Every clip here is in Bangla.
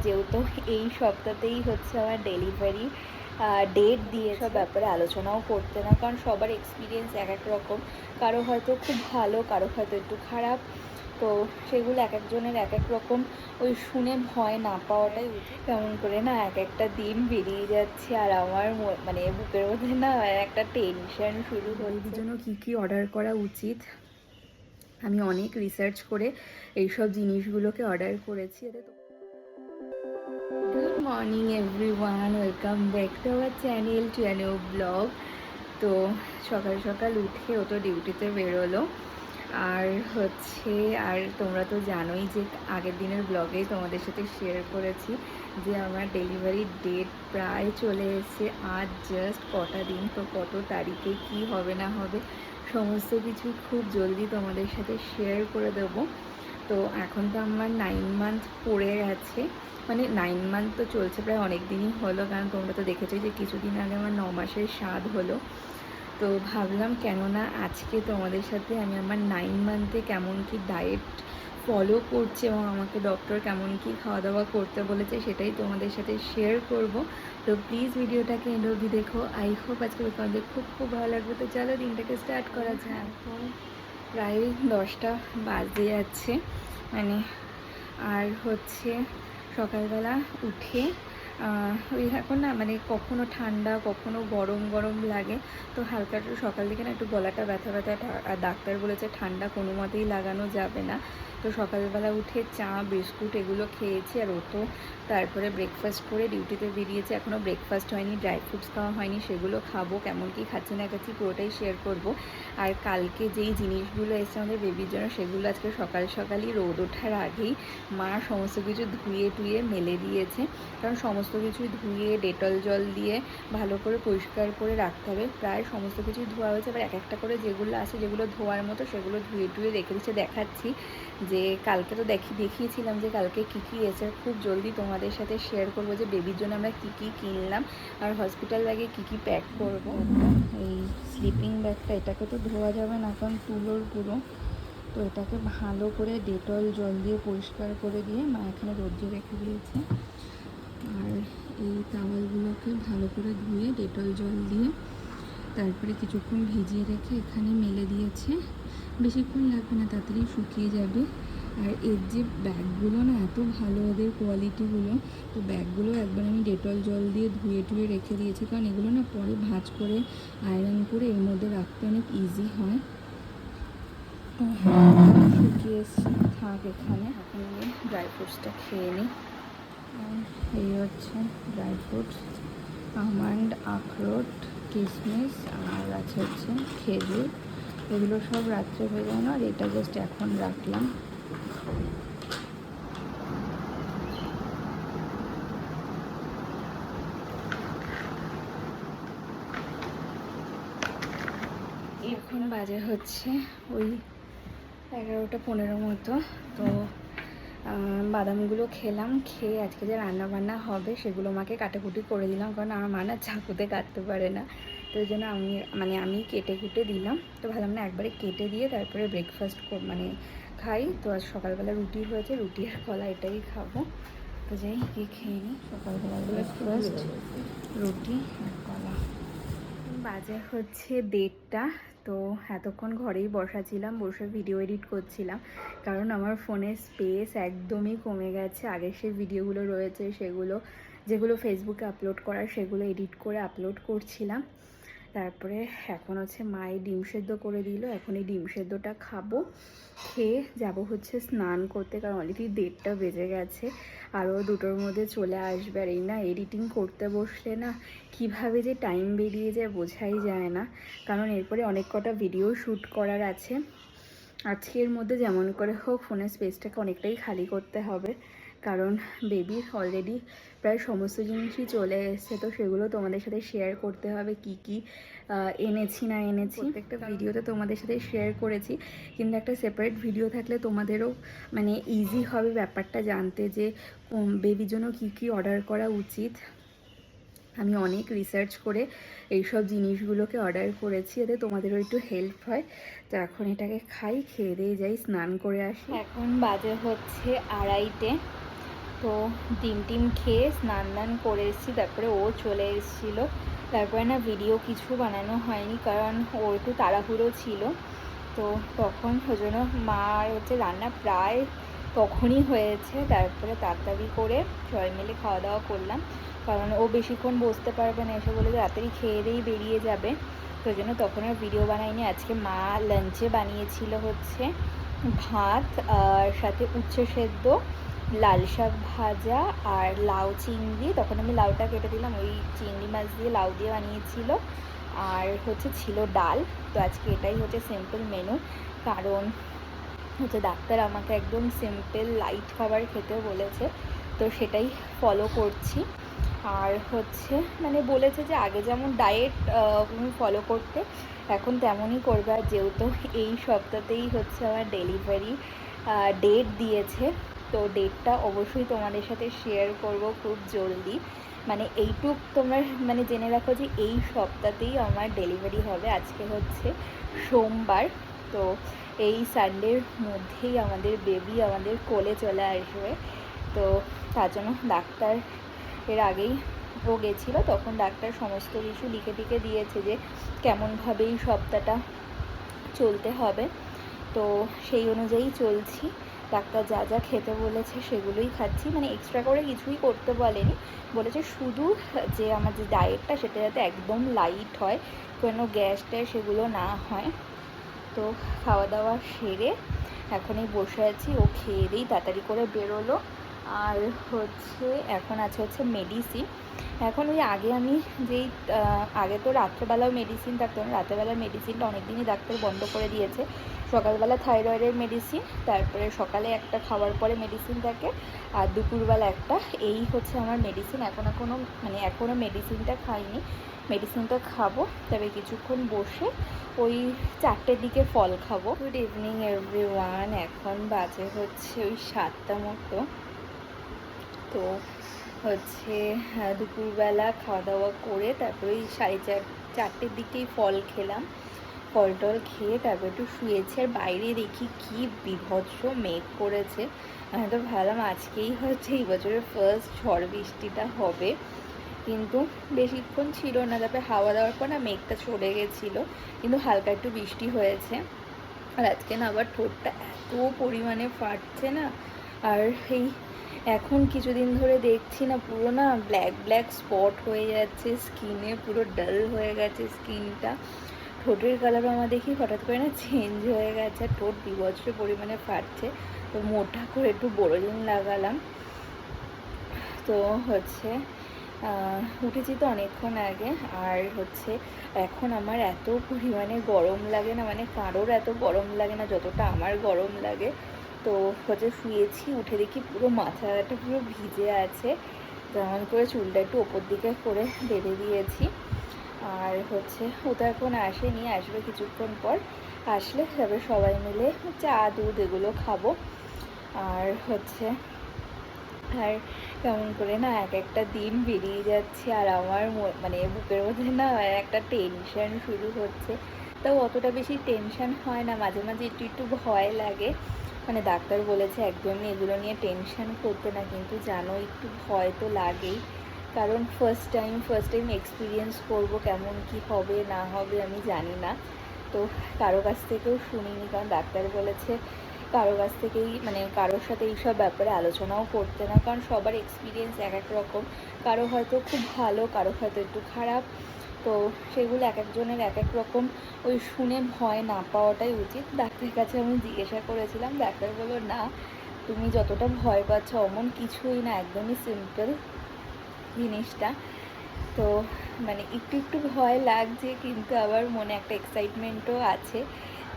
যেহেতু এই সপ্তাহতেই হচ্ছে আমার ডেলিভারি ডেট দিয়ে সব ব্যাপারে আলোচনাও করতে না, কারণ সবার এক্সপিরিয়েন্স এক এক রকম। কারো হয়তো খুব ভালো, কারো হয়তো একটু খারাপ। তো সেগুলো এক একজনের এক এক রকম। ওই শুনে ভয় না পাওয়াটাই উচিত। কেমন করে না এক একটা দিন বেরিয়ে যাচ্ছে, আর আমার মানে বুকের মধ্যে না একটা টেনশন শুরু হচ্ছে জন্য কী কী অর্ডার করা উচিত। আমি অনেক রিসার্চ করে এইসব জিনিসগুলোকে অর্ডার করেছি। Good morning everyone, welcome back to our channel to a new blog. তো সকাল সকাল উঠে ও তো ডিউটিতে বেরোলো। আর হচ্ছে আর তোমরা তো জানোই যে আগের দিনের ব্লগেই তোমাদের সাথে শেয়ার করেছি যে আমার ডেলিভারি ডেট প্রায় চলে এসেছে। আজ জাস্ট কটা দিন, তো কত তারিখে কি হবে না হবে সমস্ত কিছু খুব জলদি তোমাদের সাথে শেয়ার করে দেবো। তো এখন তো আমার 9 মান্থ পড়ে গেছে, মানে 9 মান্থ তো চলছে প্রায় অনেক দিনই হলো, কারণ তোমরা তো দেখেছো যে কিছুদিন আগে আমার 9 মাসের স্বাদ হলো। তো ভাবলাম কেননা আজকে তোমাদের সাথে আমি আমার 9 মান্থে কেমন কি ডায়েট ফলো করছে এবং আমাকে ডক্টর কেমন কি খাওয়া দাওয়া করতে বলেছে সেটাই তোমাদের সাথে শেয়ার করব। তো প্লিজ ভিডিওটাকে এন্ড অবধি দেখো। আই হোপ আজকে তোমাদের খুব খুব ভালো লাগবে। তো চলো দিনটাকে স্টার্ট করা যায়। এখন প্রায় 10টা বাজে যাচ্ছে, মানে আর হচ্ছে সকালবেলা উঠে ওই এখন না মানে কখনো ঠান্ডা কখনো গরম গরম লাগে। তো হালকা একটু সকাল দিকে না একটু গলাটা ব্যথা ব্যথা, আর ডাক্তার বলেছে ঠান্ডা কোনো মতেই লাগানো যাবে না। তো সকালবেলা উঠে চা বিস্কুট এগুলো খেয়েছি, আর ও তো তারপরে ব্রেকফাস্ট করে ডিউটিতে বেরিয়েছে। এখনও ব্রেকফাস্ট হয়নি, ড্রাই ফ্রুটস খাওয়া হয়নি, সেগুলো খাবো। কেমন কি খাচ্ছি না খাচ্ছি পুরোটাই শেয়ার করব। আর কালকে যেই জিনিসগুলো এসছে আমাদের বেবির জন্য সেগুলো আজকে সকাল সকালই রোদ ওঠার আগেই মা সমস্ত কিছু ধুয়ে টুয়ে মেলে দিয়েছে, কারণ সমস্ত কিছু ধুয়ে ডেটল জল দিয়ে ভালো করে পরিষ্কার করে রাখতে হবে। প্রায় সমস্ত কিছুই ধোয়া হয়েছে, এবার এক একটা করে যেগুলো আছে যেগুলো ধোয়ার মতো সেগুলো ধুয়ে টুয়ে রেখে দিচ্ছে। দেখাচ্ছি যে কালকে তো দেখিয়েছিলাম যে কালকে কী কী এসে, খুব জলদি তোমাদের সাথে শেয়ার করবো যে বেবির জন্য আমরা কী কী কিনলাম আর হসপিটাল ব্যাগে কী কী প্যাক করবো। এই স্লিপিং ব্যাগটা এটাকে তো ধোয়া যাবে না কারণ তুলোর পুরো, তো এটাকে ভালো করে ডেটল জল দিয়ে পরিষ্কার করে দিয়ে মা এখানে রোদ্রে রেখে দিয়েছে। আর এই টাওয়ালগুলোকে ভালো করে ধুয়ে ডেটল জল দিয়ে তারপরে কিছুক্ষণ ভিজিয়ে রেখে এখানে মেলে দিয়েছে। বেশিক্ষণ লাগবে না, তাড়াতাড়ি শুকিয়ে যাবে। আর এর যে ব্যাগগুলো না এত ভালো ওদের কোয়ালিটিগুলো, তো ব্যাগগুলো একবার আমি ডেটল জল দিয়ে ধুয়ে টুয়ে রেখে দিয়েছি, কারণ এগুলো না পরে ভাঁজ করে আয়রন করে এর মধ্যে রাখতে অনেক ইজি হয়। তো শুকিয়ে থাক এখানে, এখন আমি ড্রাই ফ্রুটসটা খেয়ে নিই। এই হচ্ছে ড্রাই ফ্রুটস, আমন্ড, আখরোট, কিশমিশ, আর আছে হচ্ছে খেজুর। এগুলো সব রাত্রে ভেজানো, আর এটা জাস্ট এখন রাখলাম। এখন বাজে হচ্ছে ওই 11টা 15 মতো। তো বাদামগুলো খেলাম, খেয়ে আজকে যে রান্না বান্না হবে সেগুলো মাকে কাটাকুটি করে দিলাম, কারণ আমার মা না চাকুতে কাটতে পারে না। তো ওই জন্য আমি কেটে কুটে দিলাম। তো ভাবলাম না একবারে কেটে দিয়ে তারপরে ব্রেকফাস্ট মানে খাই। তো আজ সকালবেলা রুটি হয়েছে, রুটি আর কলা এটাই খাবো। তো যাই গিয়ে খেয়ে নিই সকালবেলা ব্রেকফাস্ট, রুটি আর কলা। বাজে হচ্ছে 1:30। তো এতক্ষণ ঘরেই বসা ছিলাম, বসে ভিডিও এডিট করছিলাম, কারণ আমার ফোনের স্পেস একদমই কমে গেছে। আগের সেই ভিডিওগুলো রয়েছে সেগুলো যেগুলো ফেসবুকে আপলোড করার সেগুলো এডিট করে আপলোড করছিলাম। তারপরে এখন হচ্ছে মায়ে ডিম সেদ্ধ করে দিল, এখন এই ডিম সেদ্ধটা খাবো, খেয়ে যাব হচ্ছে স্নান করতে, কারণ অলরেডি 1:30টা বেজে গেছে। আরও 2টোর মধ্যে চলে আসবে। আর এই না এডিটিং করতে বসলে না কিভাবে যে টাইম বেরিয়ে যায় বোঝাই যায় না, কারণ এরপরে অনেক কটা ভিডিও শ্যুট করার আছে। আজকের মধ্যে যেমন করে হোক ফোনের স্পেসটাকে অনেকটাই খালি করতে হবে, কারণ বেবির অলরেডি প্রায় সমস্ত জিনিসই চলে এসছে। তো সেগুলো তোমাদের সাথে শেয়ার করতে হবে, কি কি এনেছি না এনেছি। প্রত্যেকটা ভিডিওতে তোমাদের সাথে শেয়ার করেছি, কিন্তু একটা সেপারেট ভিডিও থাকলে তোমাদেরও মানে ইজি হবে ব্যাপারটা জানতে যে বেবির জন্য কি কি অর্ডার করা উচিত। আমি অনেক রিসার্চ করে এইসব জিনিসগুলোকে অর্ডার করেছি, এতে তোমাদেরও একটু হেল্প হয়। তো এখন এটাকে খাই, খেয়ে দিয়ে যাই স্নান করে আসি। এখন বাজে হচ্ছে 2:30। তো ডিম টিম খেয়ে স্নান দান করে এসেছি, তারপরে ও চলে এসেছিলো। তারপরে না ভিডিও কিছু বানানো হয়নি, কারণ ওর একটু তাড়াহুড়ো ছিল। তো তখন ওই জন্য মার হচ্ছে রান্না প্রায় তখনই হয়েছে। তারপরে তাড়াতাড়ি করে সবাই মিলে খাওয়া দাওয়া করলাম, কারণ ও বেশিক্ষণ বসতে পারবে না, এসে বলে তাড়াতাড়ি খেয়ে দিয়েই বেরিয়ে যাবে। তো ওই জন্য তখন আর ভিডিও বানাইনি। আজকে মা লাঞ্চে বানিয়েছিল হচ্ছে ভাত আর সাথে উচ্ছে সেদ্ধ, লাল শাক ভাজা আর লাউ চিংড়ি। তখন আমি লাউটা কেটে দিলাম, ওই চিংড়ি মাছ দিয়ে লাউ দিয়ে বানিয়েছিল। আর হচ্ছে ছিল ডাল। তো আজকে এটাই হচ্ছে সিম্পল মেনু, কারণ হচ্ছে ডাক্তার আমাকে একদম সিম্পল লাইট খাবার খেতে বলেছে, তো সেটাই ফলো করছি। আর হচ্ছে মানে বলেছে যে আগে যেমন ডায়েট ফলো করতে, এখন তেমনই করবে। আর যেহেতু এই সপ্তাহতেই হচ্ছে আমার ডেলিভারি ডেট দিয়েছে, তো ডেটটা অবশ্যই তোমাদের সাথে শেয়ার করব খুব জলদি। মানে এইটুক তোমরা মানে জেনে রাখো যে এই সপ্তাহতেই আমার ডেলিভারি হবে। আজকে হচ্ছে সোমবার, তো এই সানডের মধ্যেই আমাদের বেবি আমাদের কোলে চলে আসবে। তো তার জন্য ডাক্তার এর আগেই ও গেছিলো, তখন ডাক্তার সমস্ত কিছু লিখে টিখে দিয়েছে যে কেমনভাবে এই সপ্তাহটা চলতে হবে। তো সেই অনুযায়ী চলছি। ডাক্তার যা যা খেতে বলেছে সেগুলোই খাচ্ছি, মানে এক্সট্রা করে কিছুই করতে বলেনি। বলেছে শুধু যে আমার যে ডায়েটটা সেটা যাতে একদম লাইট হয়, কোনো গ্যাস ট্যাস সেগুলো না হয়। তো খাওয়া দাওয়া সেরে এখনই বসে আছি, ও খেয়ে দিই তাড়াতাড়ি করে বেরোলো। আর হচ্ছে এখন আছে হচ্ছে মেডিসিন। এখন ওই আগে আমি যেই আগে তো রাত্রেবেলাও মেডিসিন থাকতো না, রাত্রেবেলার মেডিসিনটা অনেকদিনই ডাক্তার বন্ধ করে দিয়েছে। সকালবেলা থাইরয়েডের মেডিসিন, তারপরে সকালে একটা খাওয়ার পরে মেডিসিন থাকে, আর দুপুরবেলা একটা। এই হচ্ছে আমার মেডিসিন। এখনও মেডিসিনটা খাইনি, মেডিসিনটা খাবো। তবে কিছুক্ষণ বসে ওই 4টের দিকে ফল খাবো। গুড ইভিনিং এভরিওয়ান, এখন বাজে হচ্ছে ওই 7টা মতো। তো হচ্ছে দুপুরবেলা খাওয়া দাওয়া করে তারপরে ওই 4:30-4টের দিকেই ফল খেলাম। ফল টল খেয়ে তারপর একটু শুয়েছি। আর বাইরে দেখি কি বিভৎস মেঘ করেছে। আমি তো ভাবলাম আজকেই হচ্ছে এই বছরের ফার্স্ট ঝড় বৃষ্টিটা হবে, কিন্তু বেশিক্ষণ ছিল না। তারপরে হাওয়া দেওয়ার পর না মেঘটা চলে গেছিলো, কিন্তু হালকা একটু বৃষ্টি হয়েছে। আর আজকে না আবার ঠোঁটটা এত পরিমাণে ফাটছে না। আর এই এখন কিছুদিন ধরে দেখছি না পুরো না ব্ল্যাক ব্ল্যাক স্পট হয়ে যাচ্ছে স্কিনে, পুরো ডাল হয়ে গেছে স্কিনটা। ঠোঁটের কালারও আমার দেখি হঠাৎ করে না চেঞ্জ হয়ে গেছে, আর ঠোঁট বিভৎস পরিমাণে ফাটছে। তো মোটা করে একটু বোরোলিন লাগালাম। তো হচ্ছে উঠেছি তো অনেকক্ষণ আগে। আর হচ্ছে এখন আমার এত পরিমাণে গরম লাগে না, মানে কারোর এত গরম লাগে না যতটা আমার গরম লাগে। তো হচ্ছে শুয়েছি, উঠে দেখি পুরো মাথাটা পুরো ভিজে আছে। যেমন করে চুলটা একটু ওপর দিকে করে বেঁধে দিয়েছি। আর হচ্ছে ও তো এখন আসেনি, আসবে কিছুক্ষণ পর। আসলে তবে সবাই মিলে চা দুধ এগুলো খাবো। আর হচ্ছে আর কেমন করে না এক একটা দিন বেরিয়ে যাচ্ছে, আর আমার মানে বুকের মধ্যে না একটা টেনশন শুরু হচ্ছে। তাও অতটা বেশি টেনশন হয় না, মাঝে মাঝে একটু একটু ভয় লাগে। মানে ডাক্তার বলেছে একদমই এগুলো নিয়ে টেনশন করতে না, কিন্তু জানো একটু ভয় তো লাগেই, কারণ ফার্স্ট টাইম এক্সপিরিয়েন্স করব, কেমন কি হবে না হবে আমি জানি না। তো কারো কাছ থেকেও শুনিনি, কারণ ডাক্তার বলেছে কারো কাছ থেকেই মানে কারোর সাথে এইসব ব্যাপারে আলোচনাও করতে না, কারণ সবার এক্সপিরিয়েন্স এক এক রকম। কারো হয়তো খুব ভালো, কারো হয়তো একটু খারাপ। তো সেগুলো এক একজনের এক এক রকম, ওই শুনে ভয় না পাওয়াটাই উচিত। ডাক্তারের কাছে আমি জিজ্ঞাসা করেছিলাম, ডাক্তার বলল না তুমি যতটা ভয় পাচ্ছ অমন কিছুই না, একদমই সিম্পল জিনিসটা। তো মানে একটু একটু ভয় লাগছে, কিন্তু আবার মনে একটা এক্সাইটমেন্টও আছে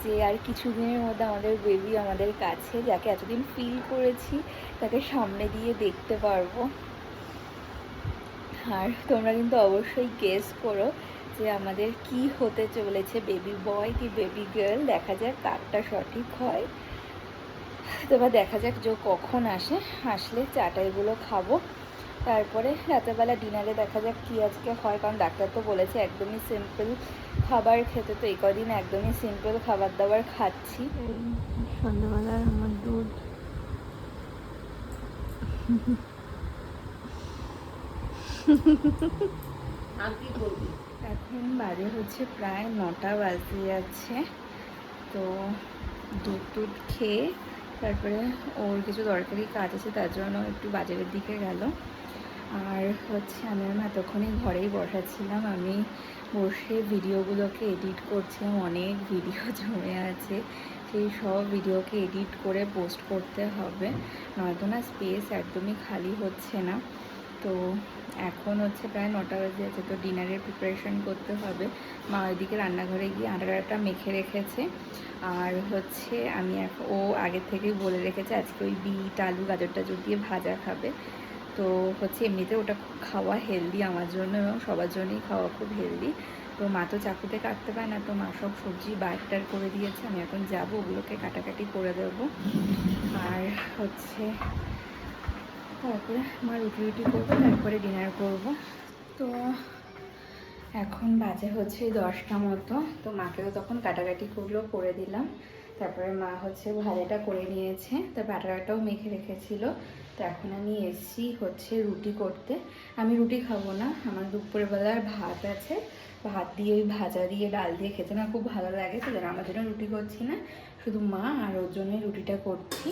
যে আর কিছুদিনের মধ্যে আমাদের বেবি আমাদের কাছে, যাকে এতদিন ফিল করেছি তাকে সামনে দিয়ে দেখতে পারবো। আর তোমরা কিন্তু অবশ্যই গেস করো যে আমাদের কি হতে চলেছে, বেবি বয় কি বেবি গার্ল। দেখা যাক কারটা সঠিক হয়। তো এবার দেখা যাক যে কখন আসলে চাটা এগুলো খাবো। তারপরে রাতেরবেলা ডিনারে দেখা যাক কী আজকে হয়, কারণ ডাক্তার তো বলেছে একদমই সিম্পল খাবার খেতে। তো এই কদিন একদমই সিম্পল খাবার দাবার খাচ্ছি। সন্ধ্যাবেলার আমার দুধ এখন বাজে হচ্ছে প্রায় 9টা বাজতে যাচ্ছে। তো দুধ টুধ খেয়ে তারপরে ওর কিছু দরকারি কাজ আছে, তার জন্য একটু বাজারের দিকে গেল। আর হচ্ছে আমি এতক্ষণই ঘরেই বসাচ্ছিলাম, আমি বসে ভিডিওগুলোকে এডিট করছিলাম। অনেক ভিডিও জমে আছে, সেই সব ভিডিওকে এডিট করে পোস্ট করতে হবে, নয়তো না স্পেস একদমই খালি হচ্ছে না। তো এখন হচ্ছে প্রায় 9টা বাজে আছে, তো ডিনারের প্রিপারেশন করতে হবে। মা ওইদিকে রান্নাঘরে গিয়ে আটাটা মেখে রেখেছে। আর হচ্ছে ও আগের থেকেই বলে রেখেছে আজকে ওই বিট আলু গাজর টাজর দিয়ে ভাজা খাবে। তো হচ্ছে এমনিতে ওটা খুব খাওয়া হেলদি আমার জন্য এবং সবার জন্যই খাওয়া খুব হেলদি। তো মা তো চাকুতে কাটতে পারে না, তো মা সব সবজি বাটার করে দিয়েছে। আমি এখন যাবো ওগুলোকে কাটাকাটি করে দেবো। আর হচ্ছে তারপরে মা রুটি রুটি করবো, তারপরে ডিনার করব। তো এখন বাজে হচ্ছে 10টা মতো। তো মাকেও তখন কাটাকাটি করলো করে দিলাম। তারপরে মা হচ্ছে ভাজাটা করে নিয়েছে, তারপর আটাটাও মেখে রেখেছিল। তো এখন আমি এসছি হচ্ছে রুটি করতে। আমি রুটি খাবো না, আমার দুপুরবেলার ভাত আছে, ভাত দিয়ে ওই ভাজা দিয়ে ডাল দিয়ে খেতে না খুব ভালো লাগে। তো আমার জন্য রুটি করছি না, শুধু মা আর ওর জন্যই রুটিটা করছি।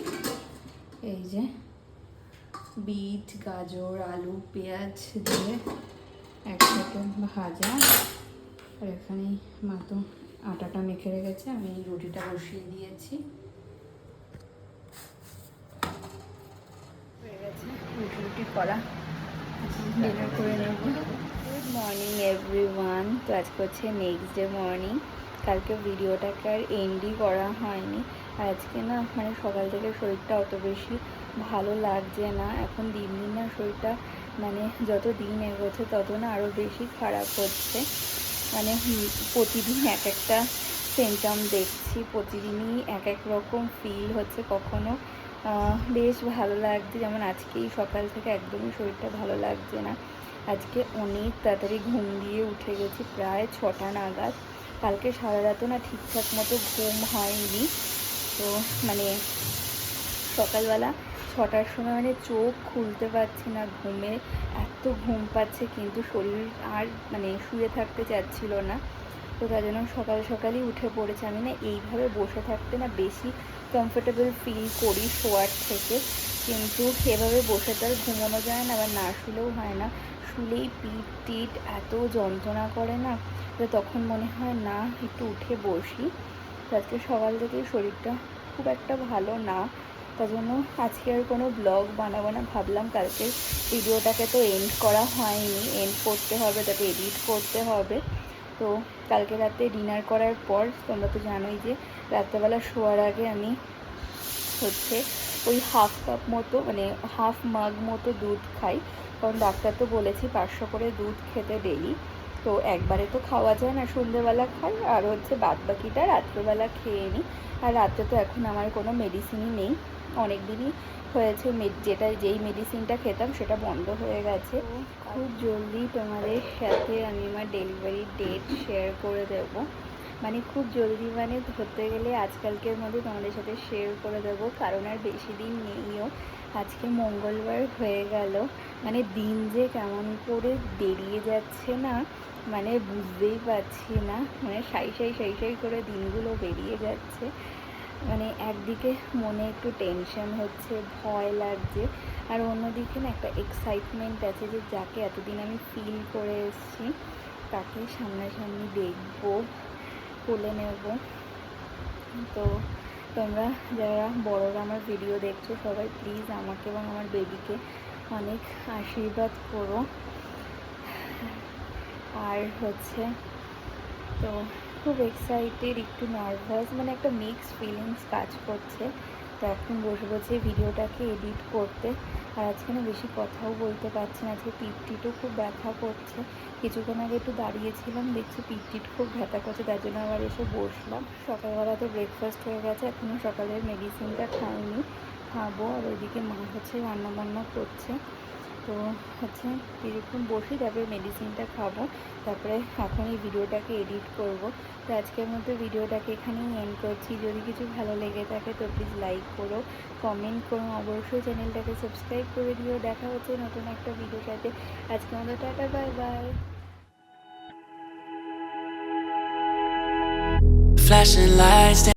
এই যে বিট গাজর আলু পেঁয়াজ দিয়ে একসাথে ভাজা। আর এখানে মা তো আটাটা মেখে রেখেছে, আমি রুটিটা বসিয়ে দিয়েছি। হয়ে গেছে রুটি রুটি করা, ডিনার করে নেব। Good morning everyone. তো আজকে হচ্ছে নেক্সট ডে মর্নিং। কালকে ভিডিওটাকে আর এন্ডই করা হয়নি। আর আজকে না মানে সকাল থেকে শরীরটা অত বেশি ভালো লাগছে না। এখন দিন দিন না শরীরটা মানে যত দিন এগোচ্ছে তত না আরও বেশি খারাপ হচ্ছে। মানে প্রতিদিন এক একটা সিমটম দেখছি, প্রতিদিনই এক এক রকম ফিল হচ্ছে। কখনো বেশ ভালো লাগছে, যেমন আজকেই সকাল থেকে একদমই শরীরটা ভালো লাগছে না। আজকে অনেক তাড়াতাড়ি ঘুম দিয়ে উঠে গেছি, প্রায় 6টা নাগাদ। কালকে সারা রাতও না ঠিকঠাক মতো ঘুম হয়নি। তো মানে সকালবেলা 6টার সময় মানে চোখ খুলতে পারছি না, ঘুমে এত ঘুম পাচ্ছে, কিন্তু শরীর আর মানে শুয়ে থাকতে চাচ্ছিল না। তো তার জন্য সকাল সকালই উঠে পড়েছে। আমি না এইভাবে বসে থাকতে না বেশি কমফোর্টেবল ফিল করি শোয়ার থেকে, কিন্তু এভাবে বসে তো আর ঘুমানো যায় না, আবার না শুলেও হয় না। শুলেই পিঠ টিট এত যন্ত্রণা করে না, তো তখন মনে হয় না একটু উঠে বসি। আজকে সকাল থেকেই শরীরটা খুব একটা ভালো না, তার জন্য আজকে আর কোনো ব্লগ বানাবো না। ভাবলাম কালকের ভিডিওটাকে তো এন্ড করা হয়নি, এন্ড করতে হবে, তাতে এডিট করতে হবে। তো কালকে রাতে ডিনার করার পর তোমরা তো জানোই যে রাত্রেবেলা শোয়ার আগে আমি হচ্ছে ওই হাফ কাপ মতো মানে হাফ মাগ মতো দুধ খাই, কারণ ডাক্তার তো বলেছি 500 করে দুধ খেতে ডেলি। তো একবারে তো খাওয়া যায় না, সন্ধ্যেবেলা খাই আর হচ্ছে বাদ বাকিটা রাত্রেবেলা খেয়ে নিই। আর রাতে তো এখন আমার কোনো মেডিসিনই নেই, অনেক দিনই হয়েছে যেই মেডিসিনটা খেতাম সেটা বন্ধ হয়ে গেছে। খুব জলদি তোমাদের সাথে আমি আমার ডেলিভারি ডেট শেয়ার করে দেবো, মানে খুব জলদি, মানে ধরতে গেলে আজকালকের মধ্যে তোমাদের সাথে শেয়ার করে দেবো, কারণ আর বেশি দিন নেইও। আজকে মঙ্গলবার হয়ে গেল, মানে দিন যে কেমন করে বেরিয়ে যাচ্ছে না, মানে বুঝতেই পারছি না। মানে সাই সাই করে দিনগুলো বেরিয়ে যাচ্ছে। মানে একদিকে মনে একটু টেনশন হচ্ছে, ভয় লাগছে, আর অন্যদিকে না একটা এক্সাইটমেন্ট আছে যে যাকে এতদিন আমি ফিল করে এসেছি তাকে সামনাসামনি দেখবো, কোলে নেব। তো তোমরা যারা বড়রা আমার ভিডিও দেখছো সবাই প্লিজ আমাকে এবং আমার বেবিকে অনেক আশীর্বাদ করো। আর হচ্ছে তো খুব এক্সাইটেড, একটু নার্ভাস, মানে একটা মিক্সড ফিলিংস কাজ করছে। তো এখন বসে ভিডিওটাকে এডিট করতে। আর আজকে না বেশি কথাও বলতে পারছি না, আজকে পিঠটিটও খুব ব্যথা করছে। কিছুক্ষণ আগে একটু দাঁড়িয়েছিলাম, দেখছি পিঠটিট খুব ব্যথা করছে, তার জন্য আবার এসে বসলাম। সকালবেলা তো ব্রেকফাস্ট হয়ে গেছে, এখনও সকালের মেডিসিনটা খাইনি, খাবো। আর ওইদিকে মা হচ্ছে রান্নাবান্না করছে। তো হচ্ছে কিছুক্ষণ বসি, তারপরে মেডিসিনটা খাবো, তারপরে এখন এই ভিডিওটাকে এডিট করব। তো আজকের মতো ভিডিওটাকে এখানেই এন্ড করছি। যদি কিছু ভালো লেগে থাকে তো প্লিজ লাইক করো, কমেন্ট করো, অবশ্যই চ্যানেলটাকে সাবস্ক্রাইব করে দিও। দেখা হচ্ছে নতুন একটা ভিডিওর সাথে। আজকের মতো tata, bye bye. Flashing lights.